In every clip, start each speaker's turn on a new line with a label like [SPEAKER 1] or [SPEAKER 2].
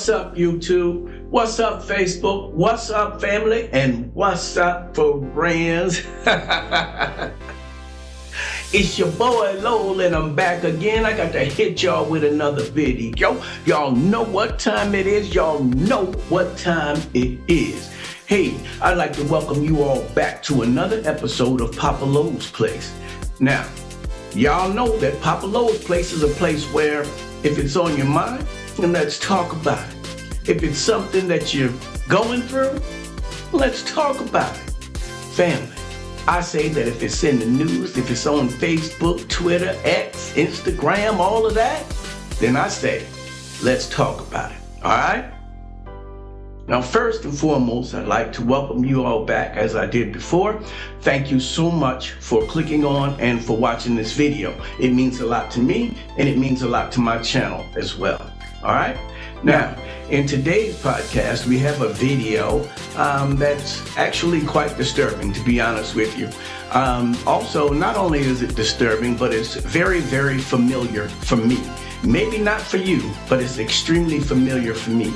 [SPEAKER 1] What's up, YouTube? What's up, Facebook? What's up, family? And what's up, friends? It's your boy Lowell, and I'm back again. I got to hit y'all with another video. Y'all know what time it is. Y'all know what time it is. Hey, I'd like to welcome you all back to another episode of Papa Lowell's Place. Now, y'all know that Papa Lowell's Place is a place where if it's on your mind, then let's talk about it. If it's something that you're going through, let's talk about it. Family, I say that if it's in the news, if it's on Facebook, Twitter, X, Instagram, all of that, then I say, let's talk about it, all right? Now, first and foremost, I'd like to welcome you all back as I did before. Thank you so much for clicking on and for watching this video. It means a lot to me, and it means a lot to my channel as well. All right? Now, in today's podcast, we have a video that's actually quite disturbing, to be honest with you. Also, not only is it disturbing, but it's very, very familiar for me. Maybe not for you, but it's extremely familiar for me.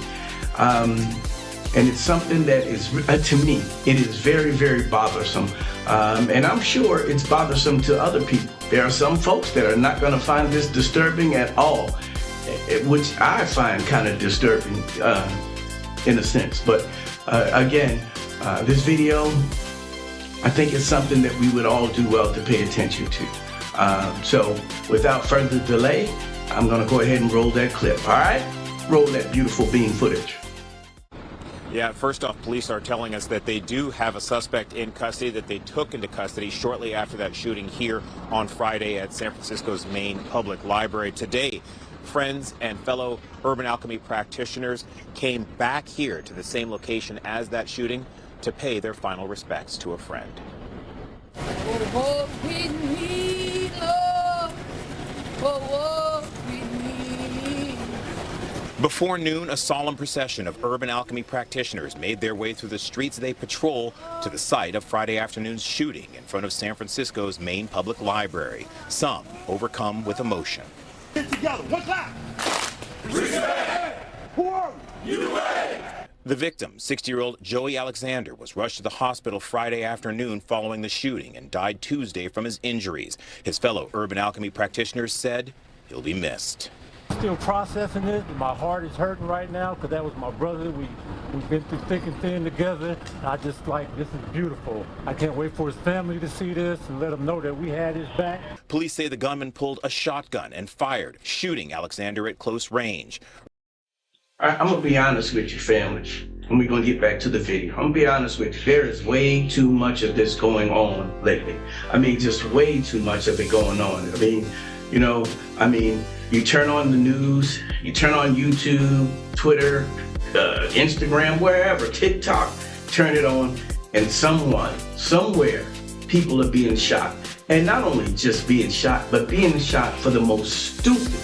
[SPEAKER 1] And it's something that is, to me, it is very, very bothersome. And I'm sure it's bothersome to other people. There are some folks that are not going to find this disturbing at all, which I find kind of disturbing in a sense. But again, this video, I think it's something that we would all do well to pay attention to. So without further delay, I'm going to go ahead and roll that clip. All right? Roll that beautiful beam footage.
[SPEAKER 2] Yeah, first off, police are telling us that they do have a suspect in custody that they took into custody shortly after that shooting here on Friday at San Francisco's main public library. Today, friends and fellow Urban Alchemy practitioners came back here to the same location as that shooting to pay their final respects to a friend.
[SPEAKER 3] Oh, we need love. Oh, we need.
[SPEAKER 2] Before noon, a solemn procession of Urban Alchemy practitioners made their way through the streets they patrol to the site of Friday afternoon's shooting in front of San Francisco's main public library, some overcome with emotion.
[SPEAKER 4] Get together, one time! Respect! Who are you? UA!
[SPEAKER 2] The victim, 60-year-old Joey Alexander, was rushed to the hospital Friday afternoon following the shooting and died Tuesday from his injuries. His fellow Urban Alchemy practitioners said he'll be missed.
[SPEAKER 5] Still processing it. My heart is hurting right now because that was my brother. We've been through thick and thin together. I just this is beautiful. I can't wait for his family to see this and let them know that we had his back.
[SPEAKER 2] Police say the gunman pulled a shotgun and fired, shooting Alexander at close range.
[SPEAKER 1] I'm going to be honest with you, family, and we're going to get back to the video. I'm going to be honest with you. There is way too much of this going on lately. I mean, just way too much of it going on. You turn on the news, you turn on YouTube, Twitter, Instagram, wherever, TikTok, turn it on, and somewhere, people are being shot. And not only just being shot, but being shot for the most stupid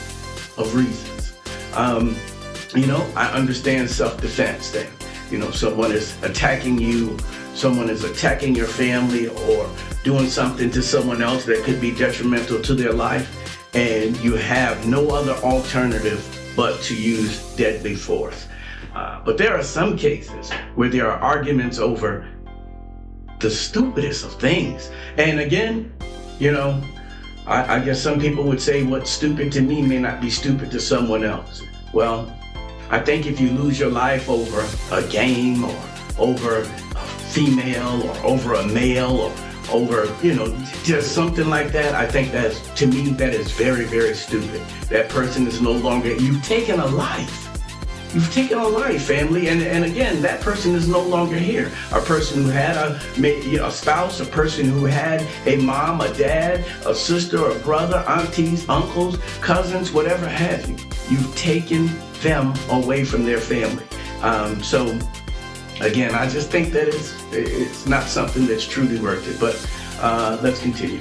[SPEAKER 1] of reasons. I understand self-defense then. Someone is attacking you, someone is attacking your family, or doing something to someone else that could be detrimental to their life. And you have no other alternative but to use deadly force. But there are some cases where there are arguments over the stupidest of things. And again, I guess some people would say what's stupid to me may not be stupid to someone else. Well, I think if you lose your life over a game or over a female or over a male or over, just something like that, I think to me, that is very, very stupid. That person is no longer, you've taken a life. You've taken a life, family, and again, that person is no longer here. A person who had a spouse, a person who had a mom, a dad, a sister, a brother, aunties, uncles, cousins, whatever have you. You've taken them away from their family. So again, I just think that it's not something that's truly worth it, but let's continue.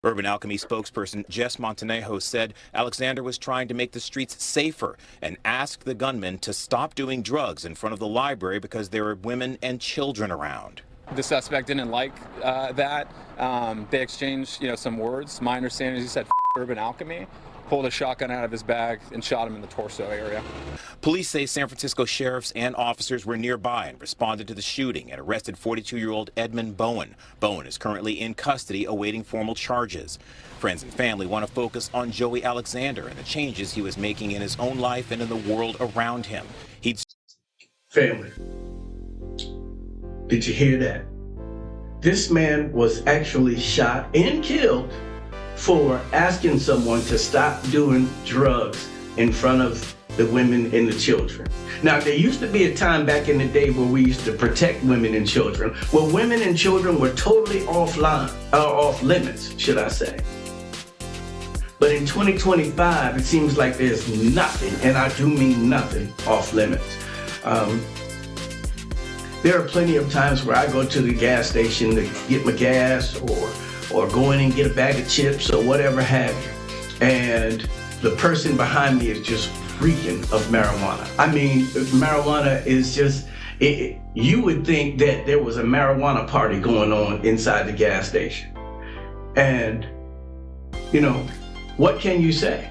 [SPEAKER 2] Urban Alchemy spokesperson Jess Montanejo said Alexander was trying to make the streets safer and asked the gunman to stop doing drugs in front of the library because there were women and children around.
[SPEAKER 6] The suspect didn't like that. They exchanged, some words. My understanding is he said Urban Alchemy. pulled a shotgun out of his bag and shot him in the torso area.
[SPEAKER 2] Police say San Francisco sheriffs and officers were nearby and responded to the shooting and arrested 42-year-old Edmund Bowen. Bowen is currently in custody awaiting formal charges. Friends and family want to focus on Joey Alexander and the changes he was making in his own life and in the world around him.
[SPEAKER 1] Family, did you hear that? This man was actually shot and killed for asking someone to stop doing drugs in front of the women and the children. Now, there used to be a time back in the day where we used to protect women and children, where women and children were totally off limits, should I say. But in 2025, it seems like there's nothing, and I do mean nothing, off limits. There are plenty of times where I go to the gas station to get my gas or go in and get a bag of chips or whatever have you. And the person behind me is just reeking of marijuana. I mean, marijuana is just, you would think that there was a marijuana party going on inside the gas station. And, you know, what can you say?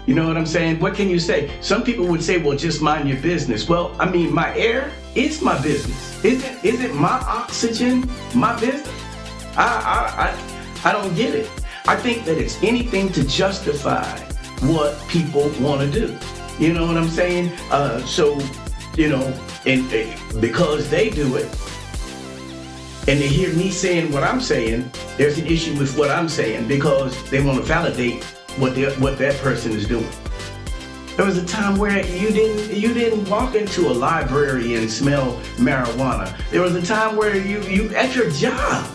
[SPEAKER 1] You know what I'm saying? What can you say? Some people would say, well, just mind your business. Well, I mean, my air is my business. Isn't my oxygen my business? I don't get it. I think that it's anything to justify what people want to do. You know what I'm saying? So, you know, and because they do it, and they hear me saying what I'm saying, there's an issue with what I'm saying because they want to validate what that person is doing. There was a time where you didn't walk into a library and smell marijuana. There was a time where you at your job,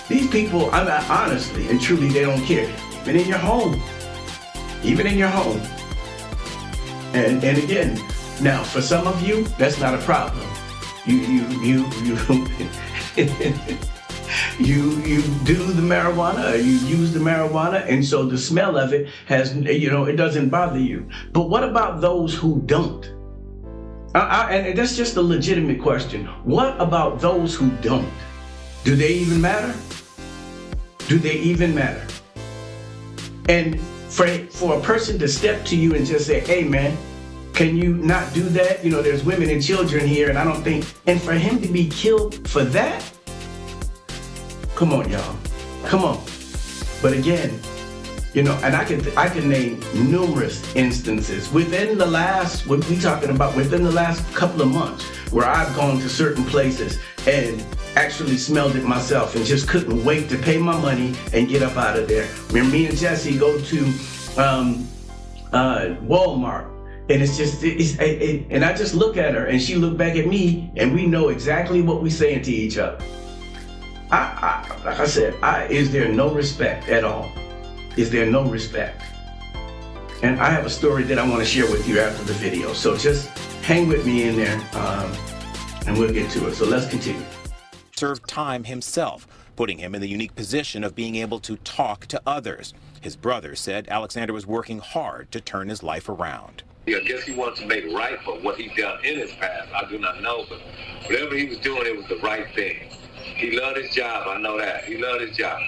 [SPEAKER 1] these people, I mean, honestly and truly, they don't care. Even in your home. And again, now for some of you, that's not a problem. You do the marijuana, you use the marijuana, and so the smell of it has, you know, it doesn't bother you. But what about those who don't? And that's just a legitimate question. What about those who don't? Do they even matter? Do they even matter? And for a person to step to you and just say, hey man, can you not do that? You know, there's women and children here, and I don't think, and for him to be killed for that? Come on, y'all. Come on. But again, you know, and I can name numerous instances within the last, what we talking about, within the last couple of months, where I've gone to certain places and actually smelled it myself and just couldn't wait to pay my money and get up out of there. Remember, me and Jesse go to Walmart, and it's just, and I just look at her and she looked back at me, and we know exactly what we're saying to each other. Like I said, is there no respect at all? Is there no respect? And I have a story that I want to share with you after the video. So just hang with me in there, and we'll get to it. So let's continue.
[SPEAKER 2] Served time himself, putting him in the unique position of being able to talk to others. His brother said Alexander was working hard to turn his life around.
[SPEAKER 7] Yeah, I guess he wanted to make right for what he done in his past. I do not know, but whatever he was doing, it was the right thing. He loved his job, I know that. He loved his job.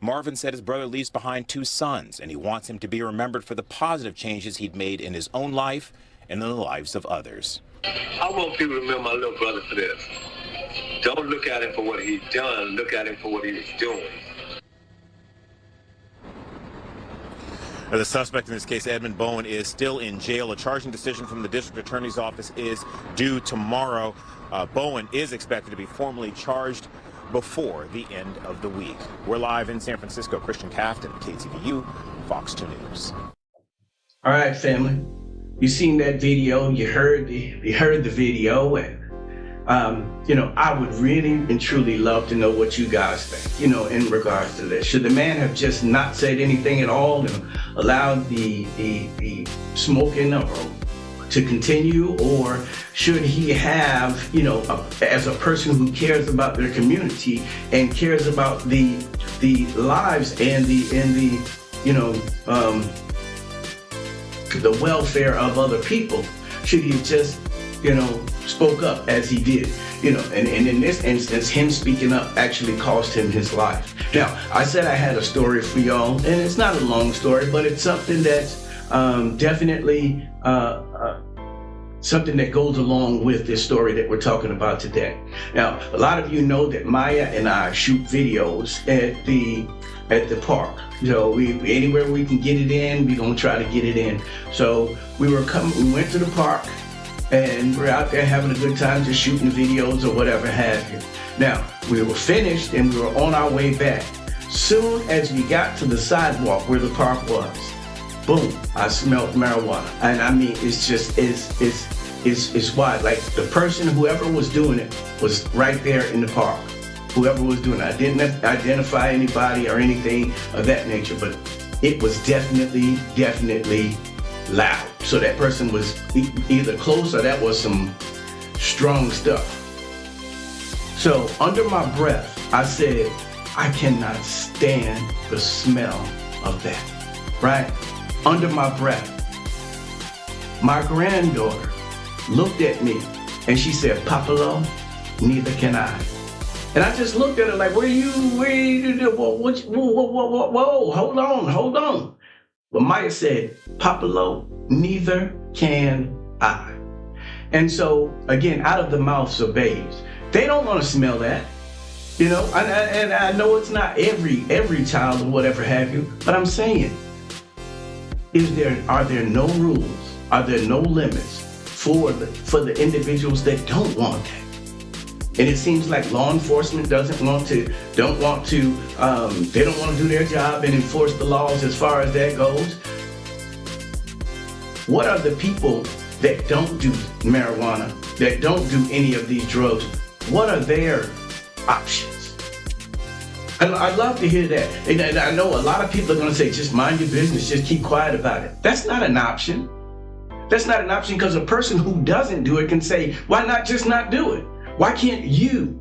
[SPEAKER 2] Marvin said his brother leaves behind 2 sons, and he wants him to be remembered for the positive changes he'd made in his own life and in the lives of others.
[SPEAKER 7] I want people to remember my little brother for this. Don't look at him for what he's done, look at him for what he was doing.
[SPEAKER 2] The suspect in this case, Edmund Bowen, is still in jail. A charging decision from the district attorney's office is due tomorrow. Bowen is expected to be formally charged before the end of the week. We're live in San Francisco. Christian Cafton, KTVU, Fox 2 News.
[SPEAKER 1] All right, family. You seen that video? You heard the video, and you know, I would really and truly love to know what you guys think, you know, in regards to this. Should the man have just not said anything at all and allowed the smoking to continue, or should he have, you know, as a person who cares about their community and cares about the lives and the you know, the welfare of other people, should he have just spoke up as he did, and in this instance, him speaking up actually cost him his life. Now, I said I had a story for y'all, and it's not a long story, but it's something that's definitely something that goes along with this story that we're talking about today. Now, a lot of you know that Maya and I shoot videos at the park. Anywhere we can get it in, we're gonna try to get it in. So we went to the park, and we're out there having a good time just shooting videos or whatever have you. Now, we were finished and we were on our way back. Soon as we got to the sidewalk where the park was, boom, I smelled marijuana. And I mean, it's wild. Like the person, whoever was doing it, was right there in the park. Whoever was doing it. I didn't identify anybody or anything of that nature, but it was definitely loud. So that person was either close or that was some strong stuff. So under my breath, I said, I cannot stand the smell of that, right? Under my breath. My granddaughter looked at me and she said, Papalo, neither can I. And I just looked at her like, whoa, hold on. But Maya said, Papalo, neither can I. And so, again, out of the mouths of babes, they don't want to smell that. And I know it's not every child or whatever have you, but I'm saying, are there no rules? Are there no limits for the individuals that don't want that? And it seems like law enforcement they don't want to do their job and enforce the laws as far as that goes. What are the people that don't do marijuana, that don't do any of these drugs? What are their options? I'd love to hear that. And I know a lot of people are going to say, just mind your business, just keep quiet about it. That's not an option. That's not an option, because a person who doesn't do it can say, why not just not do it? Why can't you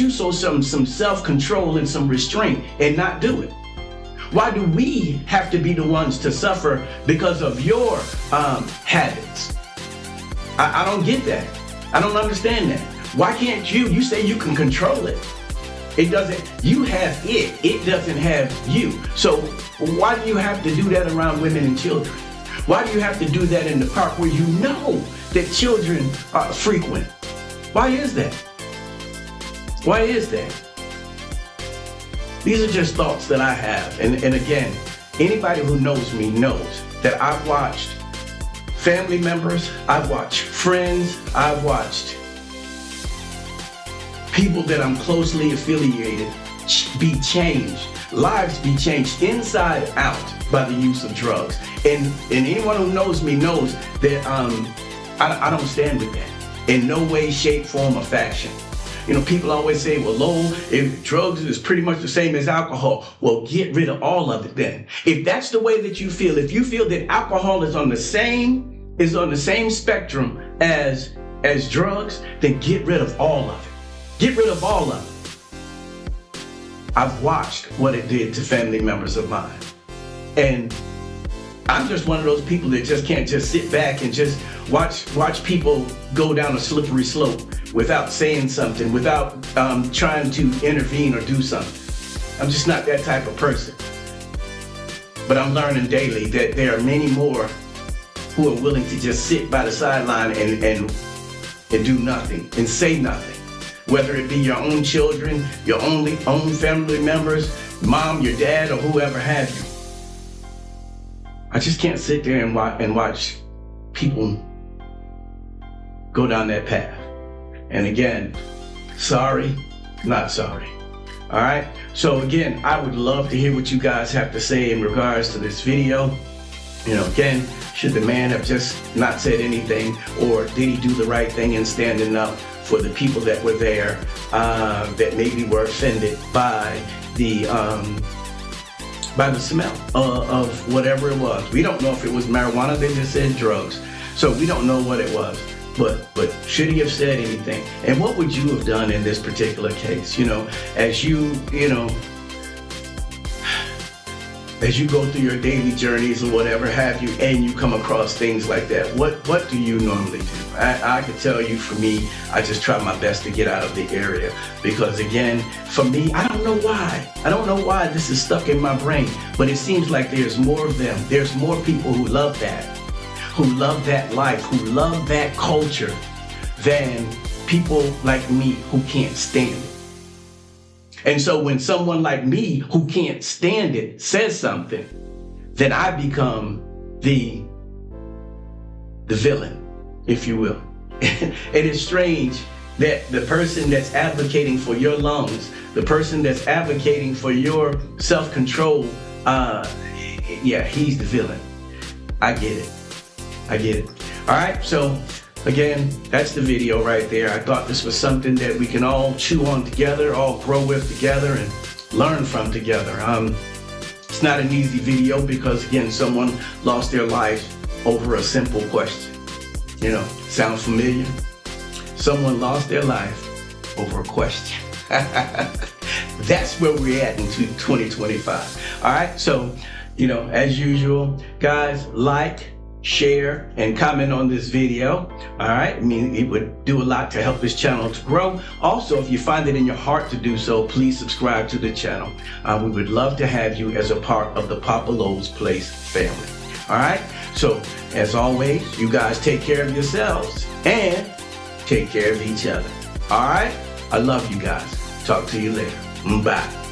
[SPEAKER 1] show some self-control and some restraint and not do it? Why do we have to be the ones to suffer because of your habits? I don't get that. I don't understand that. Why can't you say you can control it? You have it doesn't have you. So why do you have to do that around women and children? Why do you have to do that in the park where you know that children are frequent? Why is that? Why is that? These are just thoughts that I have. And again, anybody who knows me knows that I've watched family members, I've watched friends, I've watched people that I'm closely affiliated be changed, lives be changed inside out by the use of drugs. And anyone who knows me knows that I don't stand with that in no way, shape, form, or fashion. People always say, well, if drugs is pretty much the same as alcohol, well, get rid of all of it then. If that's the way that you feel, if you feel that alcohol is on the same spectrum as drugs, then get rid of all of it. Get rid of all of it. I've watched what it did to family members of mine. And I'm just one of those people that just can't just sit back and just watch people go down a slippery slope without saying something, without trying to intervene or do something. I'm just not that type of person. But I'm learning daily that there are many more who are willing to just sit by the sideline and do nothing and say nothing. Whether it be your own children, your own family members, mom, your dad, or whoever have you. I just can't sit there and watch people go down that path. And again, sorry, not sorry. All right? So again, I would love to hear what you guys have to say in regards to this video. Again, should the man have just not said anything, or did he do the right thing in standing up for the people that were there that maybe were offended by the smell of whatever it was? We don't know if it was marijuana. They just said drugs. So we don't know what it was. But should he have said anything? And what would you have done in this particular case? As as you go through your daily journeys or whatever have you, and you come across things like that, what do you normally do? I can tell you, for me, I just try my best to get out of the area, because again, for me, I don't know why this is stuck in my brain, but it seems like there's more of them. There's more people who love that life, who love that culture, than people like me who can't stand it. And so when someone like me who can't stand it says something, then I become the villain, if you will. It is strange that the person that's advocating for your lungs, the person that's advocating for your self-control, yeah, he's the villain. I get it. All right, so again, that's the video right there. I thought this was something that we can all chew on together, all grow with together, and learn from together. It's not an easy video because, again, someone lost their life over a simple question. You know, sounds familiar? Someone lost their life over a question. That's where we're at in 2025. All right, so, you know, as usual, guys, like, share, and comment on this video. All right, I mean, it would do a lot to help this channel to grow. Also, if you find it in your heart to do so, please subscribe to the channel. We would love to have you as a part of the Papa Lowe's Place family. All right, so as always, you guys take care of yourselves and take care of each other. All right, I love you guys. Talk to you later. Bye.